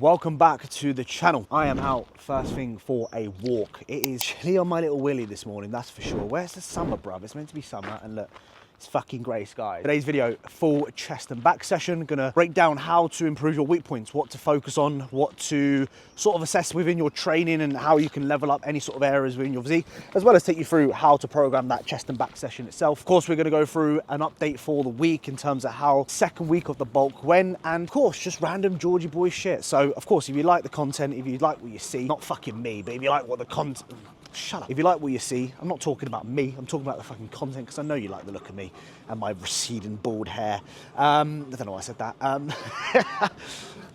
Welcome back to the channel. I am out first thing for a walk. It is chilly on my little willy this morning, that's for sure. Where's the summer, bruv? It's meant to be summer, and look, it's fucking grey skies. Today's video, full chest and back session. Gonna break down how to improve your weak points, what to focus on, what to sort of assess within your training, and how you can level up any sort of areas within your physique, as well as take you through how to program that chest and back session itself. Of course, we're gonna go through an update for the week in terms of how second week of the bulk went, and of course, just random Georgie boy shit. So, of course, if you like the content, if you like what you see, not fucking me, but if you like what the content, shut up. If you like what you see, I'm not talking about me, I'm talking about the fucking content, because I know you like the look of me and my receding bald hair. I don't know why I said that.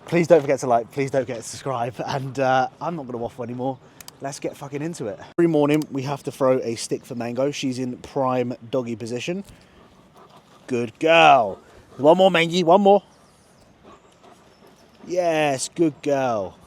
Please don't forget to like, please don't forget to subscribe, and I'm not gonna waffle anymore. Let's get fucking into it. Every morning we have to throw a stick for Mango. She's in prime doggy position. Good girl. One more, Mangy, one more. Yes, good girl.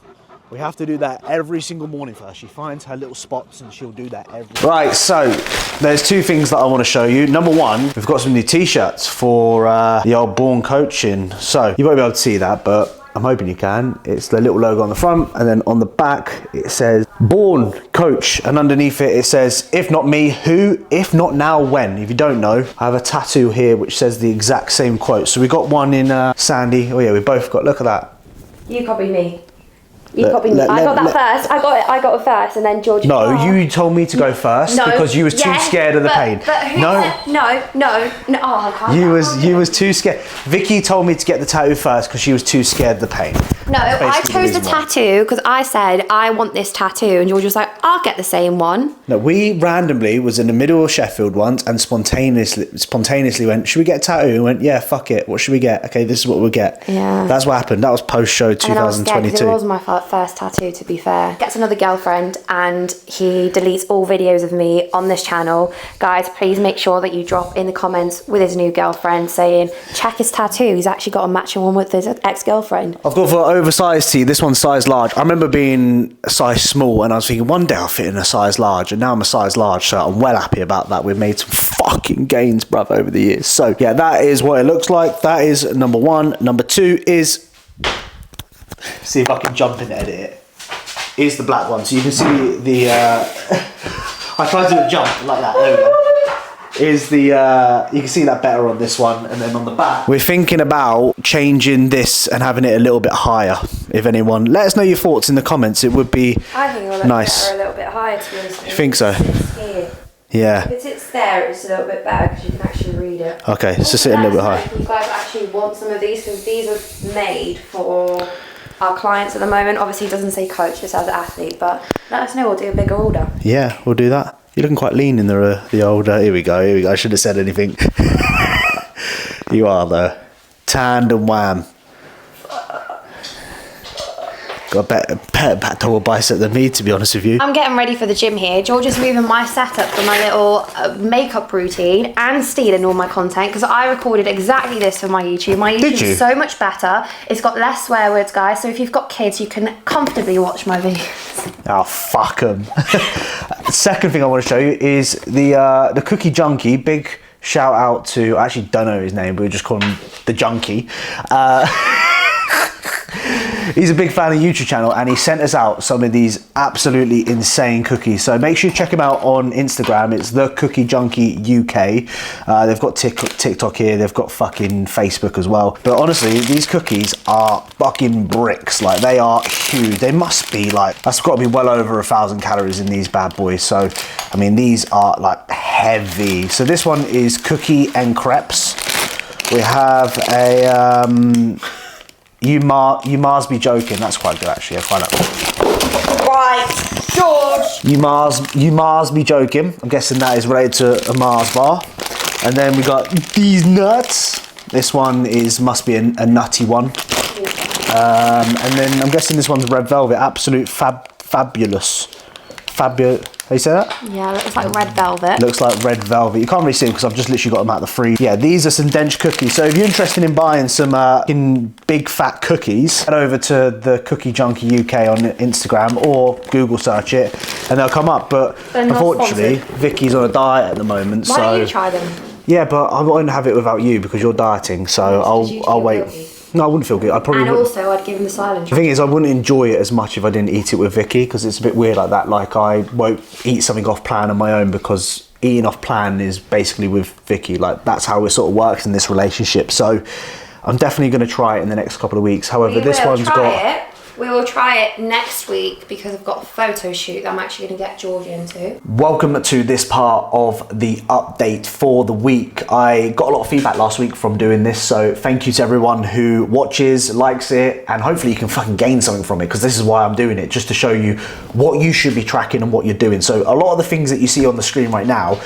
We have to do that every single morning for her. She finds her little spots and she'll do that every. Right, so there's two things that I want to show you. Number one, we've got some new t-shirts for the Osborne coaching. So you won't be able to see that, but I'm hoping you can. It's the little logo on the front, and then on the back it says Born Coach, and underneath it says, if not me, who? If not now, when? If you don't know, I have a tattoo here which says the exact same quote. So we got one in Sandy. Oh yeah, we both got, look at that. You copy me. You copied me. I got that first. I got it first, and then George. No, you told me to go first because you was too scared of the pain. But who said, no. Oh, I can't. You was too scared. Vicky told me to get the tattoo first because she was too scared of the pain. No, I chose the tattoo because I said I want this tattoo, and George was like, I'll get the same one. No, we randomly was in the middle of Sheffield once and spontaneously went, should we get a tattoo? And went, yeah, fuck it. What should we get? Okay, this is what we'll get. Yeah. That's what happened. That was post-show 2022. It was my first tattoo, to be fair. Gets another girlfriend and he deletes all videos of me on this channel. Guys, please make sure that you drop in the comments with his new girlfriend saying, check his tattoo. He's actually got a matching one with his ex-girlfriend. I've got for oversized tee. This one's size large. I remember being a size small and I was thinking one day I'll fit in a size large, and now I'm a size large, so I'm well happy about that. We've made some fucking gains, bruv, over the years. So yeah, that is what it looks like. That is number one. Number two is, see if I can jump in and edit it. Is the black one, so you can see the I tried to do a jump like that, there we go. Is the you can see that better on this one, and then on the back we're thinking about changing this and having it a little bit higher. If anyone, let us know your thoughts in the comments. It would be I think it will look nice. better a little bit higher, to be honest. You think so? Here. Yeah. If it's there, it's a little bit better because you can actually read it. Okay, so sit a little bit higher. If you guys actually want some of these, because these are made for our clients at the moment. Obviously, it doesn't say coach, it says athlete, but let us know, we'll do a bigger order. Yeah, we'll do that. You're looking quite lean in the old, here we go. I should have said anything. You are though. Tanned and wham. Got a better double bicep than me, to be honest with you. I'm getting ready for the gym here. George is moving my setup for my little makeup routine and stealing all my content because I recorded exactly this for my YouTube. My YouTube is so much better. It's got less swear words, guys. So if you've got kids, you can comfortably watch my videos. Oh, fuck them. The second thing I want to show you is the Cookie Junkie. Big shout out to, I actually don't know his name, but we just call him the Junkie. He's a big fan of the YouTube channel, and he sent us out some of these absolutely insane cookies. So make sure you check him out on Instagram. It's the Cookie Junkie UK. They've got TikTok here. They've got fucking Facebook as well. But honestly, these cookies are fucking bricks. Like, they are huge. They must be like, that's got to be well over 1,000 calories in these bad boys. So, I mean, these are like heavy. So this one is cookie and crepes. We have a You Mars Be Joking. That's quite good, actually. I find that. Right, George. You Mars Be Joking. I'm guessing that is related to a Mars bar. And then we got these nuts. This one must be a nutty one. And then I'm guessing this one's red velvet. Absolute fabulous. How you say that? Yeah, looks like red velvet. Looks like red velvet. You can't really see them because I've just literally got them out of the freezer. Yeah, these are some dense cookies. So if you're interested in buying some big fat cookies, head over to the Cookie Junkie UK on Instagram or Google search it and they'll come up. But unfortunately, Vicky's on a diet at the moment. Why don't you try them? Yeah, but I won't have it without you because you're dieting, so I'll wait. Guilty. No, I wouldn't feel good. I probably And wouldn't. also, I'd give him the silent The thing is, I wouldn't enjoy it as much if I didn't eat it with Vicky, because it's a bit weird like that. Like, I won't eat something off plan on my own because eating off plan is basically with Vicky. Like, that's how it sort of works in this relationship. So I'm definitely going to try it in the next couple of weeks. However, this one's got... We will try it next week because I've got a photo shoot that I'm actually going to get George into. Welcome to this part of the update for the week. I got a lot of feedback last week from doing this, so thank you to everyone who watches, likes it, and hopefully you can fucking gain something from it, because this is why I'm doing it, just to show you what you should be tracking and what you're doing. So a lot of the things that you see on the screen right now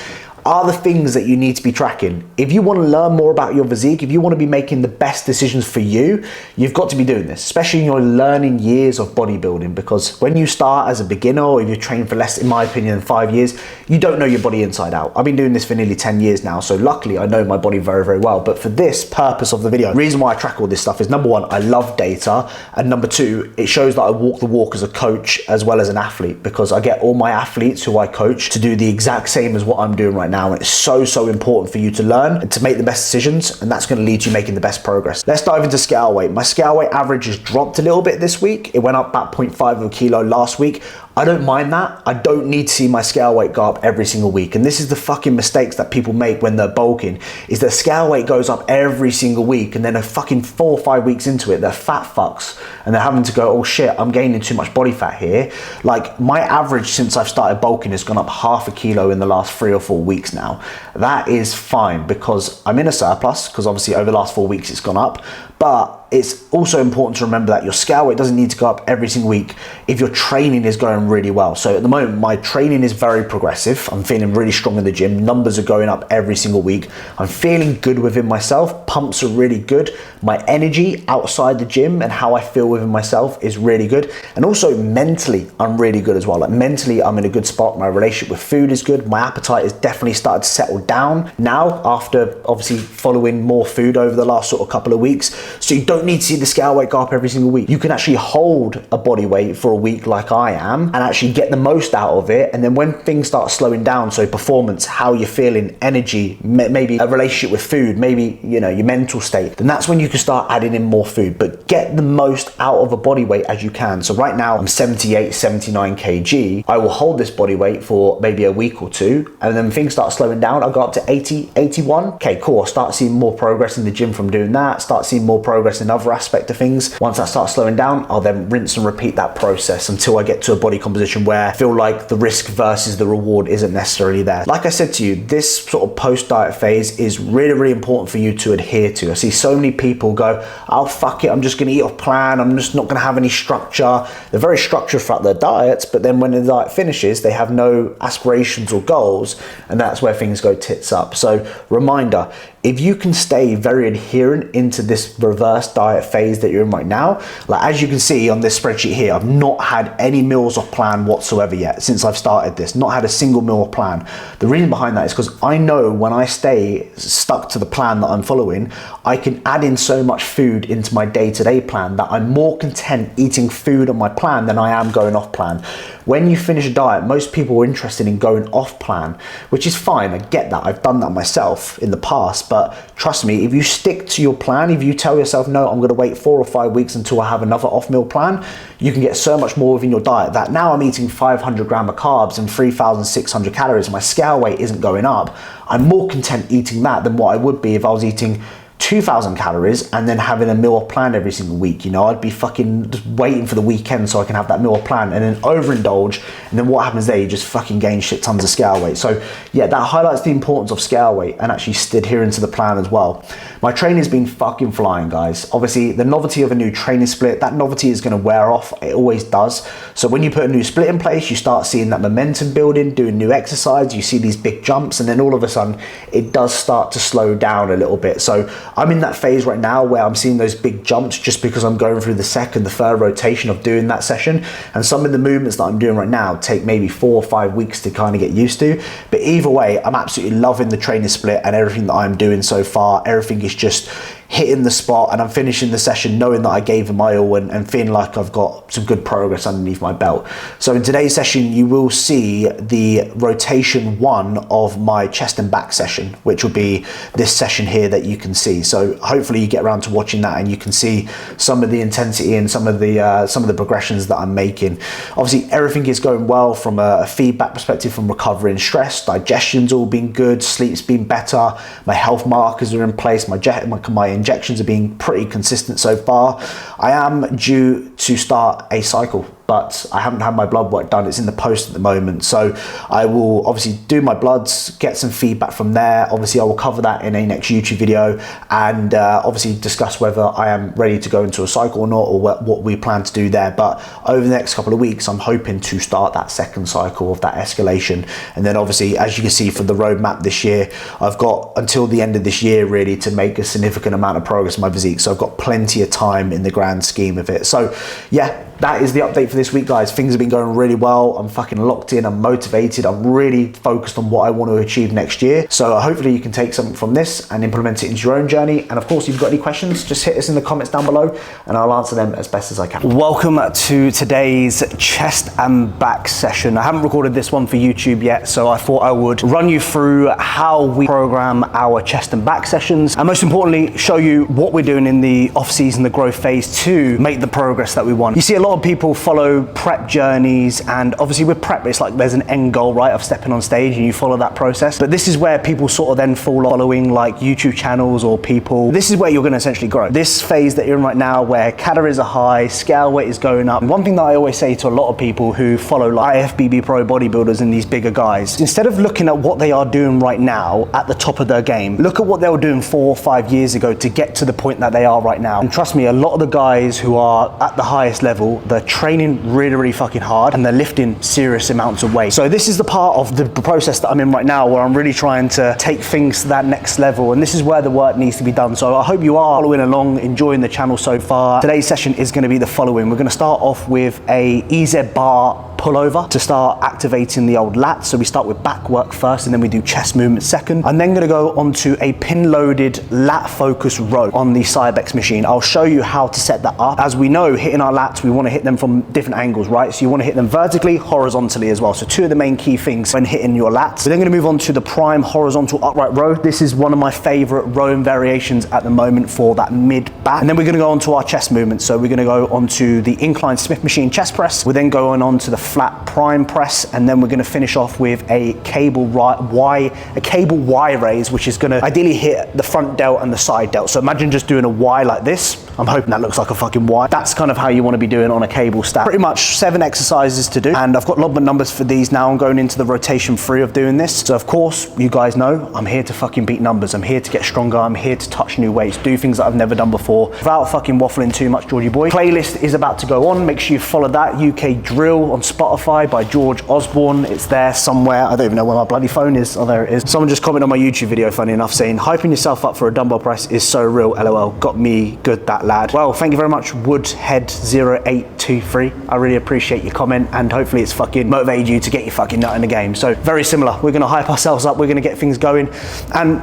are the things that you need to be tracking. If you want to learn more about your physique, if you want to be making the best decisions for you, you've got to be doing this, especially in your learning years of bodybuilding, because when you start as a beginner, or if you've trained for less, in my opinion, than 5 years, you don't know your body inside out. I've been doing this for nearly 10 years now, so luckily I know my body very, very well. But for this purpose of the video, the reason why I track all this stuff is, number one, I love data, and number two, it shows that I walk the walk as a coach as well as an athlete, because I get all my athletes who I coach to do the exact same as what I'm doing right now. And it's so important for you to learn and to make the best decisions, and that's going to lead to you making the best progress. Let's dive into scale weight. My scale weight average has dropped a little bit this week. It went up about 0.5 of a kilo last week. I don't mind that. I don't need to see my scale weight go up every single week. And this is the fucking mistakes that people make when they're bulking, is their scale weight goes up every single week, and then a fucking 4 or 5 weeks into it, they're fat fucks, and they're having to go, oh shit, I'm gaining too much body fat here. Like, my average since I've started bulking has gone up half a kilo in the last 3 or 4 weeks now. That is fine, because I'm in a surplus, because obviously over the last 4 weeks it's gone up. But it's also important to remember that your scale weight doesn't need to go up every single week if your training is going really well. So at the moment, my training is very progressive. I'm feeling really strong in the gym. Numbers are going up every single week. I'm feeling good within myself. Pumps are really good. My energy outside the gym and how I feel within myself is really good. And also mentally, I'm really good as well. Like, mentally, I'm in a good spot. My relationship with food is good. My appetite has definitely started to settle down now, after obviously following more food over the last sort of couple of weeks. So you don't need to see the scale weight go up every single week. You can actually hold a body weight for a week like I am and actually get the most out of it. And then when things start slowing down, so performance, how you're feeling, energy, maybe a relationship with food, maybe, you know, your mental state, then that's when you can start adding in more food. But get the most out of a body weight as you can. So right now I'm 78, 79 kg. I will hold this body weight for maybe a week or two, and then things start slowing down. I'll go up to 80, 81. Okay, cool. I'll start seeing more progress in the gym from doing that. Start seeing more progress in other aspect of things. Once that starts slowing down, I'll then rinse and repeat that process until I get to a body composition where I feel like the risk versus the reward isn't necessarily there. Like I said to you, this sort of post-diet phase is really important for you to adhere to. I see so many people go, oh fuck it, I'm just gonna eat off plan, I'm just not gonna have any structure. They're very structured throughout their diets, but then when the diet finishes, they have no aspirations or goals, and that's where things go tits up. So reminder, if you can stay very adherent into this reverse diet phase that you're in right now, like as you can see on this spreadsheet here, I've not had any meals off plan whatsoever yet since I've started this, not had a single meal off plan. The reason behind that is because I know when I stay stuck to the plan that I'm following, I can add in so much food into my day-to-day plan that I'm more content eating food on my plan than I am going off plan. When you finish a diet, most people are interested in going off plan, which is fine. I get that. I've done that myself in the past, but trust me, if you stick to your plan, if you tell yourself, no, I'm going to wait 4 or 5 weeks until I have another off meal plan, you can get so much more within your diet. That now I'm eating 500 grams of carbs and 3,600 calories. My scale weight isn't going up. I'm more content eating that than what I would be if I was eating 2,000 calories and then having a meal plan every single week. You know, I'd be fucking just waiting for the weekend so I can have that meal plan and then overindulge, and then what happens there, you just fucking gain shit tons of scale weight. So yeah, that highlights the importance of scale weight and actually adhering to the plan as well. My training's been fucking flying, guys. Obviously the novelty of a new training split, that novelty is going to wear off. It always does. So when you put a new split in place, you start seeing that momentum building, doing new exercise, you see these big jumps, and then all of a sudden it does start to slow down a little bit. So I'm in that phase right now where I'm seeing those big jumps just because I'm going through the second, the third rotation of doing that session. And some of the movements that I'm doing right now take maybe 4 or 5 weeks to kind of get used to. But either way, I'm absolutely loving the training split and everything that I'm doing so far. Everything is just hitting the spot and I'm finishing the session knowing that I gave it my all and feeling like I've got some good progress underneath my belt. So in today's session, you will see the rotation 1 of my chest and back session, which will be this session here that you can see. So hopefully you get around to watching that and you can see some of the intensity and some of the progressions that I'm making. Obviously, everything is going well from a feedback perspective, from recovering stress. Digestion's all been good, sleep's been better, my health markers are in place, my injections are being pretty consistent so far. I am due to start a cycle, but I haven't had my blood work done. It's in the post at the moment. So I will obviously do my bloods, get some feedback from there. Obviously, I will cover that in a next YouTube video and obviously discuss whether I am ready to go into a cycle or not, or what we plan to do there. But over the next couple of weeks, I'm hoping to start that second cycle of that escalation. And then obviously, as you can see from the roadmap this year, I've got until the end of this year really to make a significant amount of progress in my physique. So I've got plenty of time in the grand scheme of it. So yeah, that is the update for this week, guys. Things have been going really well. I'm fucking locked in, I'm motivated, I'm really focused on what I want to achieve next year. So hopefully you can take something from this and implement it into your own journey. And of course, if you've got any questions, just hit us in the comments down below and I'll answer them as best as I can. Welcome to today's chest and back session. I haven't recorded this one for YouTube yet, so I thought I would run you through how we program our chest and back sessions, and most importantly, show you what we're doing in the off season, the growth phase, to make the progress that we want. You see a lot of people follow prep journeys, and obviously with prep, it's like there's an end goal, right, of stepping on stage and you follow that process. But this is where people sort of then fall following like YouTube channels or people. This is where you're gonna essentially grow. This phase that you're in right now, where calories are high, scale weight is going up. And one thing that I always say to a lot of people who follow like IFBB pro bodybuilders and these bigger guys, instead of looking at what they are doing right now at the top of their game, look at what they were doing 4 or 5 years ago to get to the point that they are right now. And trust me, a lot of the guys who are at the highest level, they're training really, really fucking hard and they're lifting serious amounts of weight. So this is the part of the process that I'm in right now, where I'm really trying to take things to that next level, and this is where the work needs to be done. So I hope you are following along, enjoying the channel so far. Today's session is going to be the following. We're going to start off with a EZ bar pullover to start activating the old lats. So we start with back work first and then we do chest movement second. I'm then going to go onto a pin loaded lat focus row on the Cybex machine. I'll show you how to set that up. As we know, hitting our lats, we want to hit them from different angles, right? So you want to hit them vertically, horizontally as well. So 2 of the main key things when hitting your lats. We're then going to move on to the prime horizontal upright row. This is one of my favorite rowing variations at the moment for that mid back. And then we're going to go on to our chest movement. So we're going to go onto the incline Smith machine chest press. We're then going on to the flat prime press, and then we're going to finish off with a cable Y raise, which is going to ideally hit the front delt and the side delt. So imagine just doing a Y like this. I'm hoping that looks like a fucking Y. That's kind of how you want to be doing on a cable stack. Pretty much 7 exercises to do, and I've got logbook numbers for these now. I'm going into the rotation 3 of doing this. So of course, you guys know I'm here to fucking beat numbers. I'm here to get stronger. I'm here to touch new weights, do things that I've never done before without fucking waffling too much, Georgie boy. Playlist is about to go on. Make sure you follow that. UK Drill on Spotify by George Osborne. It's there somewhere. I don't even know where my bloody phone is. Oh, there it is. Someone just commented on my YouTube video, funny enough, saying hyping yourself up for a dumbbell press is so real, LOL. Got me good, that lad. Well, thank you very much, Woodhead0823. I really appreciate your comment, and hopefully it's fucking motivated you to get your fucking nut in the game. So very similar. We're gonna hype ourselves up. We're gonna get things going. And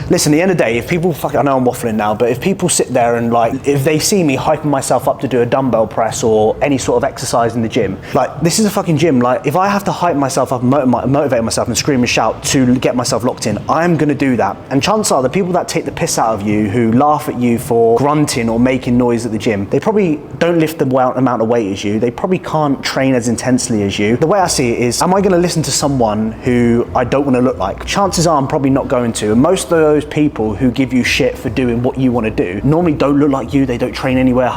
listen, at the end of the day, if people I know I'm waffling now, but if people sit there and like, if they see me hyping myself up to do a dumbbell press or any sort of exercise in the gym, like this is a fucking gym. Like if I have to hype myself up and motivate myself and scream and shout to get myself locked in, I'm gonna do that. And chances are the people that take the piss out of you, who laugh at you for grunting or making noise at the gym, they probably don't lift the amount of weight as you. They probably can't train as intensely as you. The way I see it is, am I gonna listen to someone who I don't wanna look like? Chances are I'm probably not going to. And most of those people who give you shit for doing what you want to do normally don't look like you. They don't train anywhere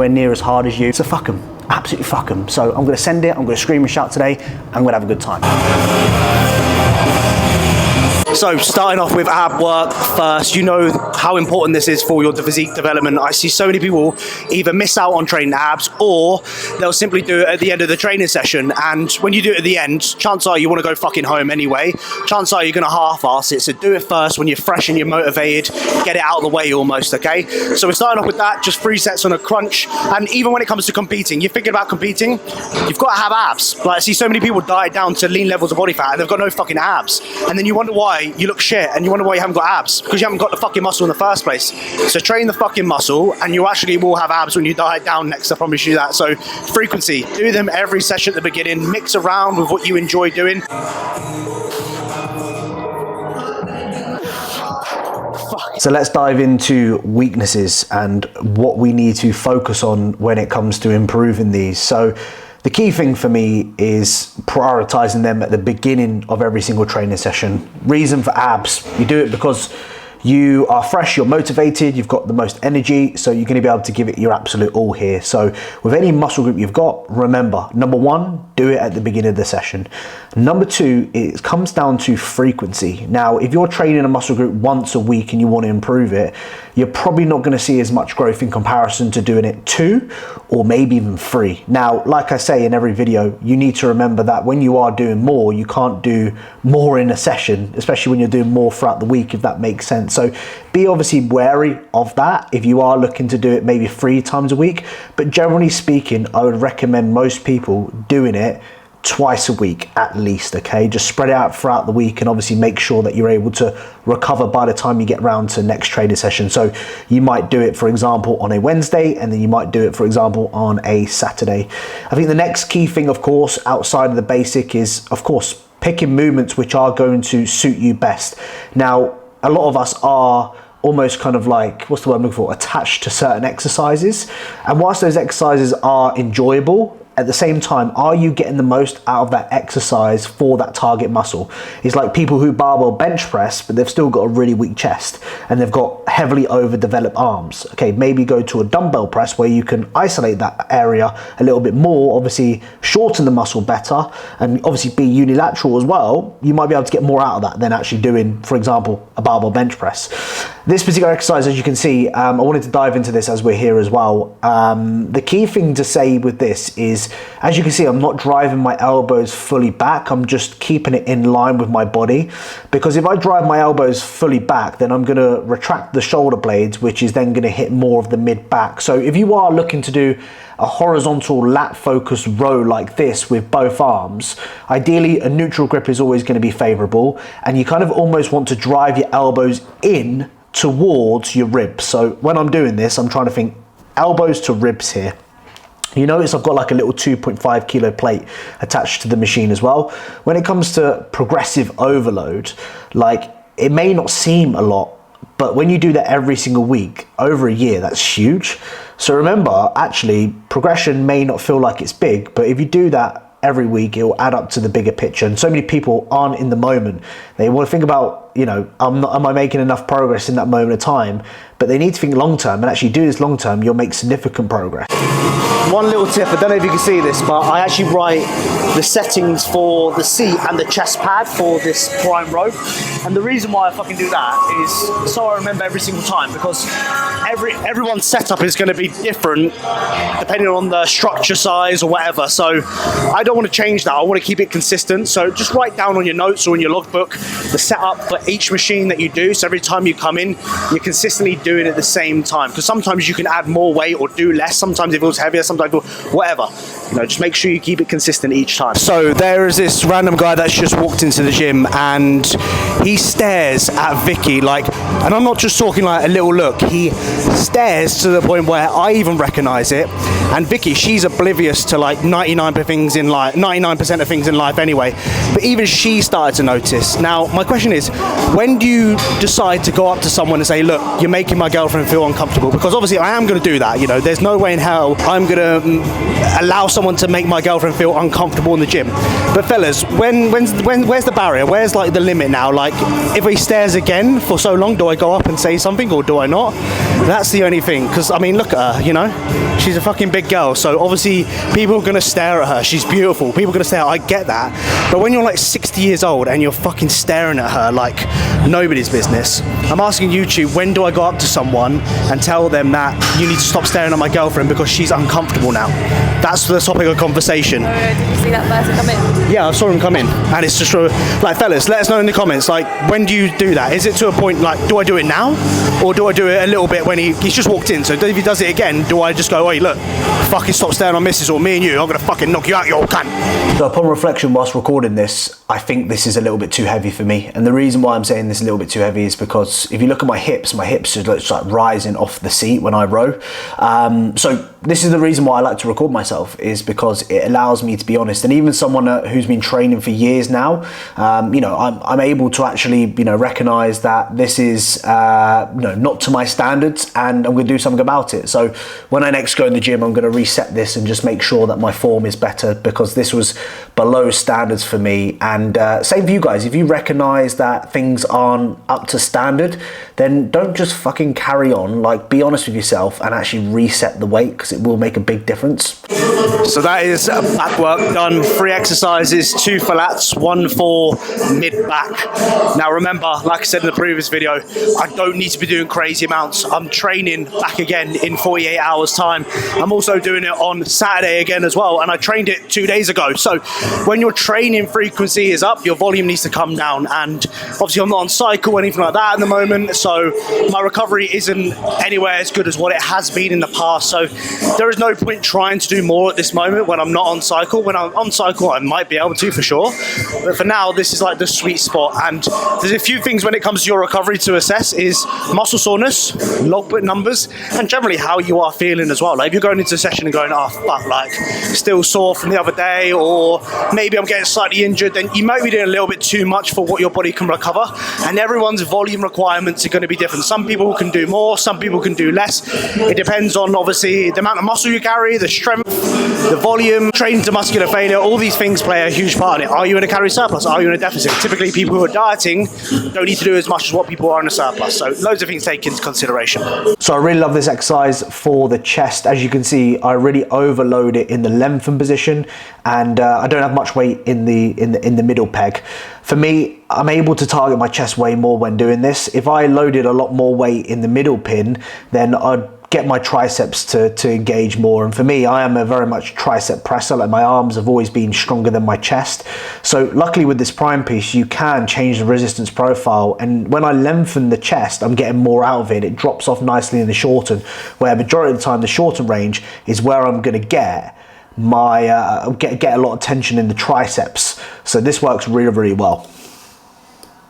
near as hard as you. So fuck them, absolutely fuck them. So I'm going to send it. I'm going to scream and shout today. I'm going to have a good time. So starting off with ab work first, you know how important this is for your physique development. I see so many people either miss out on training abs, or they'll simply do it at the end of the training session. And when you do it at the end, chances are you want to go fucking home anyway. Chances are you're going to half-ass it. So do it first when you're fresh and you're motivated. Get it out of the way almost, okay? So we're starting off with that, just 3 sets on a crunch. And even when it comes to competing, you're thinking about competing, you've got to have abs. Like I see so many people diet down to lean levels of body fat and they've got no fucking abs. And then you wonder why you look shit and you wonder why you haven't got abs, because you haven't got the fucking muscle in the first place. So train the fucking muscle and you actually will have abs when you diet down next, I promise you that. So frequency, do them every session at the beginning, mix around with what you enjoy doing. So let's dive into weaknesses and what we need to focus on when it comes to improving these. So the key thing for me is prioritizing them at the beginning of every single training session. Reason for abs, you do it because you are fresh, you're motivated, you've got the most energy, so you're going to be able to give it your absolute all here. So with any muscle group you've got, remember, number one, do it at the beginning of the session. Number two, it comes down to frequency. Now, if you're training a muscle group once a week and you want to improve it, you're probably not going to see as much growth in comparison to doing it 2 or maybe even 3. Now, like I say in every video, you need to remember that when you are doing more, you can't do more in a session, especially when you're doing more throughout the week, if that makes sense. So be obviously wary of that if you are looking to do it maybe 3 times a week. But generally speaking, I would recommend most people doing it twice a week at least, okay? Just spread it out throughout the week and obviously make sure that you're able to recover by the time you get around to next training session. So you might do it, for example, on a Wednesday, and then you might do it, for example, on a Saturday. I think the next key thing, of course, outside of the basic is, of course, picking movements which are going to suit you best. Now, a lot of us are almost kind of like, what's the word I'm looking for, attached to certain exercises. And whilst those exercises are enjoyable, at the same time, are you getting the most out of that exercise for that target muscle? It's like people who barbell bench press, but they've still got a really weak chest and they've got heavily overdeveloped arms. Okay, maybe go to a dumbbell press where you can isolate that area a little bit more, obviously shorten the muscle better, and obviously be unilateral as well. You might be able to get more out of that than actually doing, for example, a barbell bench press. This particular exercise, as you can see, I wanted to dive into this as we're here as well. The key thing to say with this is, as you can see, I'm not driving my elbows fully back. I'm just keeping it in line with my body, because if I drive my elbows fully back, then I'm going to retract the shoulder blades, which is then going to hit more of the mid back. So if you are looking to do a horizontal lat focused row like this with both arms, ideally a neutral grip is always going to be favorable, and you kind of almost want to drive your elbows in towards your ribs. So when I'm doing this, I'm trying to think elbows to ribs here. You notice I've got like a little 2.5 kilo plate attached to the machine as well. When it comes to progressive overload, like, it may not seem a lot, but when you do that every single week over a year, that's huge. So remember, actually, progression may not feel like it's big, but if you do that every week, it will add up to the bigger picture. And so many people aren't in the moment. They want to think about, you know, am I making enough progress in that moment of time? But they need to think long term, and actually do this long term, you'll make significant progress. One little tip, I don't know if you can see this, but I actually write the settings for the seat and the chest pad for this prime row. And the reason why I fucking do that is so I remember every single time, because everyone's setup is going to be different depending on the structure size or whatever. So I don't want to change that. I want to keep it consistent. So just write down on your notes or in your logbook the setup for each machine that you do. So every time you come in, you're consistently doing it at the same time, because sometimes you can add more weight or do less. Sometimes it feels heavier, sometimes it feels whatever. You know, just make sure you keep it consistent each time. So there is this random guy that's just walked into the gym, and he stares at Vicky like, and I'm not just talking like a little look, he stares to the point where I even recognize it. And Vicky, she's oblivious to like 99% of things in life anyway, but even she started to notice. Now my question is, when do you decide to go up to someone and say, look, you're making my girlfriend feel uncomfortable? Because obviously I am going to do that, you know, there's no way in hell I'm going to allow someone to make my girlfriend feel uncomfortable in the gym. But fellas, where's the barrier? Where's like the limit now? Like, if he stares again for so long, do I go up and say something or do I not? That's the only thing, because I mean, look at her, you know, she's a fucking big girl, so obviously people are going to stare at her. She's beautiful, people are going to stare at her. I get that, but when you're like 60 years old and you're fucking staring at her like nobody's business. I'm asking YouTube, when do I go up to someone and tell them that you need to stop staring at my girlfriend because she's uncomfortable now? That's the topic of conversation. Did you see that person come in? Yeah, I saw him come in, and it's just like, fellas, let us know in the comments, like, when do you do that? Is it to a point, like, do I do it now, or do I do it a little bit when he's just walked in? So if he does it again, do I just go, hey, look, fucking stop staring on missus, or me and you, I'm gonna fucking knock you out, you old cunt. So upon reflection whilst recording this, I think this is a little bit too heavy for me, and the reason why I'm saying this is a little bit too heavy is because if you look at my hips are just like rising off the seat when I row. So this is the reason why I like to record myself, is because it allows me to be honest. And even someone who's been training for years now, you know, I'm able to actually, you know, recognize that this is not to my standards, and I'm going to do something about it. So when I next go in the gym, I'm going to reset this and just make sure that my form is better, because this was below standards for me. And same for you guys. If you recognize that things aren't up to standard, then don't just fucking carry on. Like, be honest with yourself and actually reset the weight, because it will make a big difference. So that is back work done. 3 exercises, 2 for lats, 1 for mid back. Now remember, like I said in the previous video, I don't need to be doing crazy amounts. I'm training back again in 48 hours time. I'm also doing it on Saturday again as well, and I trained it 2 days ago. So when your training frequency is up, your volume needs to come down, and obviously I'm not on cycle or anything like that at the moment, so my recovery isn't anywhere as good as what it has been in the past. So there is no point trying to do more at this moment when I'm not on cycle. When I'm on cycle, I might be able to for sure, but for now this is like the sweet spot. And there's a few things when it comes to your recovery to assess: is muscle soreness, logbook numbers, and generally how you are feeling as well. Like if you're going into a session and going, oh fuck, like still sore from the other day, or maybe I'm getting slightly injured, then you might be doing a little bit too much for what your body can recover. And everyone's volume requirements are going to be different. Some people can do more, some people can do less. It depends on obviously the amount of muscle you carry, the strength, the volume, training to muscular failure. All these things play a huge part in it. Are you in a calorie surplus? Are you in a deficit? Typically people who are dieting don't need to do as much as what people are in a surplus. So loads of things take into consideration. So I really love this exercise for the chest. As you can see, I really overload it in the lengthen position, and I don't have much weight in the middle peg. For me, I'm able to target my chest way more when doing this. If I loaded a lot more weight in the middle pin, then I'd get my triceps to engage more. And for me, I am a very much tricep presser. Like my arms have always been stronger than my chest. So luckily with this prime piece, you can change the resistance profile. And when I lengthen the chest, I'm getting more out of it. It drops off nicely in the shorten, where majority of the time the shorten range is where I'm going to get my get a lot of tension in the triceps. So this works really, really well.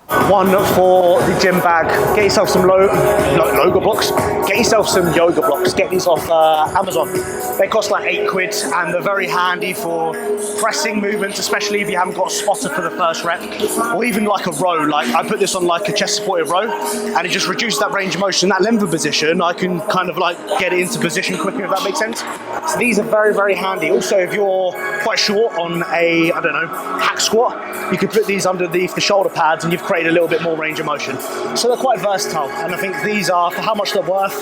1 for the gym bag. Get yourself some yoga blocks. Get yourself some yoga blocks. Get these off Amazon. They cost like £8 and they're very handy for pressing movements, especially if you haven't got a spotter for the first rep, or even like a row. Like I put this on like a chest supported row, and it just reduces that range of motion. That lengthen position, I can kind of like get it into position quicker, if that makes sense. So these are very, very handy. Also, if you're quite short on a, I don't know, hack squat, you can put these underneath the shoulder pads and you've created a little bit more range of motion. So they're quite versatile, and I think these are, for how much they're worth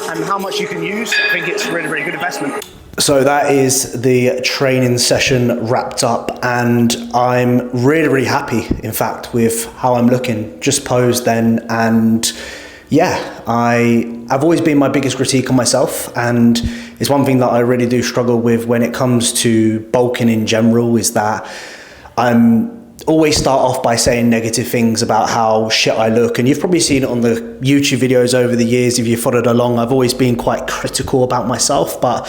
and how much you can use, I think it's a really, really good investment. So that is the training session wrapped up, and I'm really, really happy, in fact, with how I'm looking. Just posed then, and yeah, I've always been my biggest critique on myself, and it's one thing that I really do struggle with when it comes to bulking in general, is that I'm always start off by saying negative things about how shit I look. And you've probably seen it on the YouTube videos over the years if you followed along. I've always been quite critical about myself, but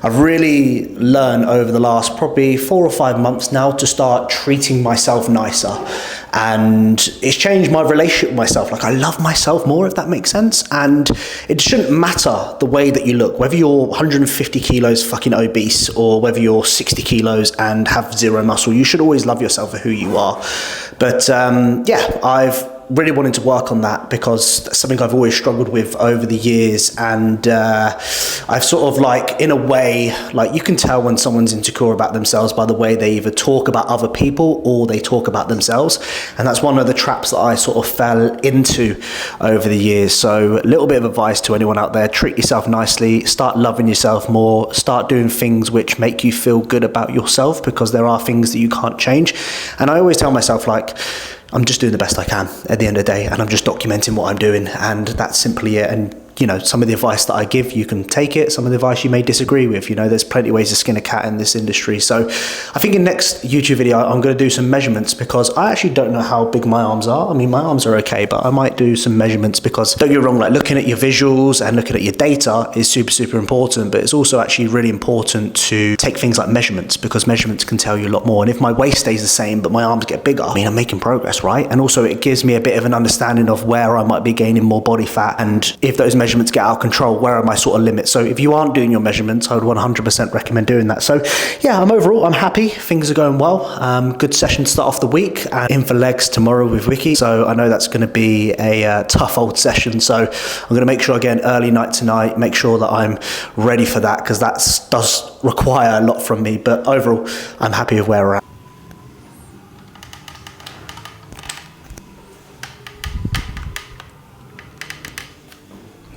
I've really learned over the last probably 4 or 5 months now to start treating myself nicer. And it's changed my relationship with myself. Like I love myself more, if that makes sense. And it shouldn't matter the way that you look, whether you're 150 kilos fucking obese or whether you're 60 kilos and have zero muscle. You should always love yourself for who you are. But yeah, I've really wanted to work on that because that's something I've always struggled with over the years. And I've sort of like, in a way, like you can tell when someone's insecure about themselves by the way they either talk about other people or they talk about themselves. And that's one of the traps that I sort of fell into over the years. So a little bit of advice to anyone out there: treat yourself nicely, start loving yourself more, start doing things which make you feel good about yourself, because there are things that you can't change. And I always tell myself, like, I'm just doing the best I can at the end of the day, and I'm just documenting what I'm doing, and that's simply it. And you know, some of the advice that I give, you can take it. Some of the advice you may disagree with. You know, there's plenty of ways to skin a cat in this industry. So I think in next YouTube video, I'm going to do some measurements, because I actually don't know how big my arms are. I mean, my arms are okay, but I might do some measurements, because don't get me wrong, like looking at your visuals and looking at your data is super, super important, but it's also actually really important to take things like measurements, because measurements can tell you a lot more. And if my waist stays the same, but my arms get bigger, I mean, I'm making progress, right? And also it gives me a bit of an understanding of where I might be gaining more body fat, and if those measurements get out of control, where are my sort of limits? So if you aren't doing your measurements, I would 100% recommend doing that. So yeah, I'm happy. Things are going well. Good session to start off the week, and in for legs tomorrow with Vicky. So I know that's going to be a tough old session. So I'm going to make sure I get an early night tonight, make sure that I'm ready for that, because that does require a lot from me. But overall, I'm happy with where we're at.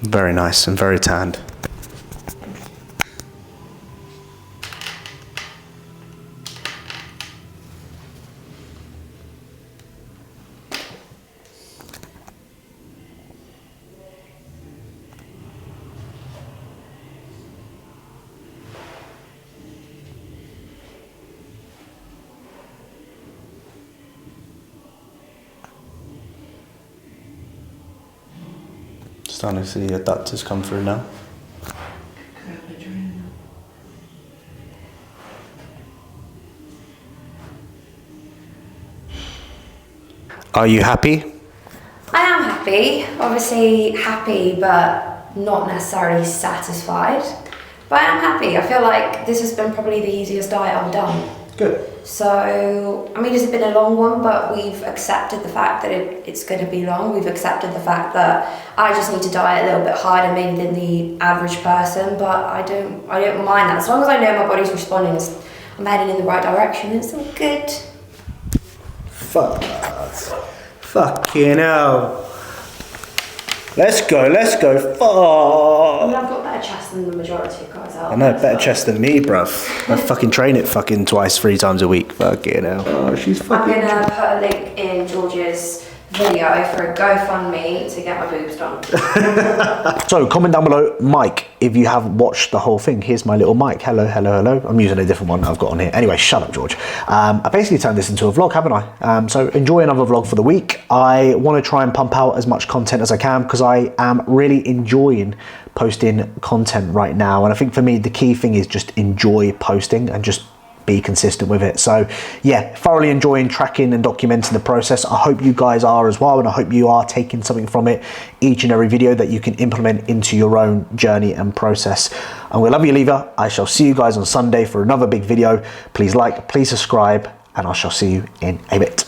Very nice and very tanned. Starting to see the adductors come through now. Are you happy? I am happy. Obviously happy, but not necessarily satisfied. But I am happy. I feel like this has been probably the easiest diet I've done. Good. So, I mean, it's been a long one, but we've accepted the fact that it's going to be long. We've accepted the fact that I just need to diet a little bit harder maybe than the average person, but I don't mind that. As long as I know my body's responding, I'm heading in the right direction, it's all good. Fucking hell. Let's go. I mean, I've got better chest than the majority of guys out. I know, better chest than me, bruv. I fucking train it fucking twice, 3 times a week. Fucking hell. Oh, she's fucking... I'm gonna put a link in George's video for a GoFundMe to get my boobs done. So comment down below, Mike, if you have watched the whole thing. Here's my little mic. Hello, hello, hello. I'm using a different one I've got on here. Anyway, shut up, George. I basically turned this into a vlog, haven't I? So enjoy another vlog for the week. I want to try and pump out as much content as I can, because I am really enjoying posting content right now. And I think for me, the key thing is just enjoy posting and just be consistent with it. So yeah, thoroughly enjoying tracking and documenting the process. I hope you guys are as well, and I hope you are taking something from it each and every video that you can implement into your own journey and process. I'm gonna love you, leaver. I shall see you guys on Sunday for another big video. Please like, please subscribe, and I shall see you in a bit.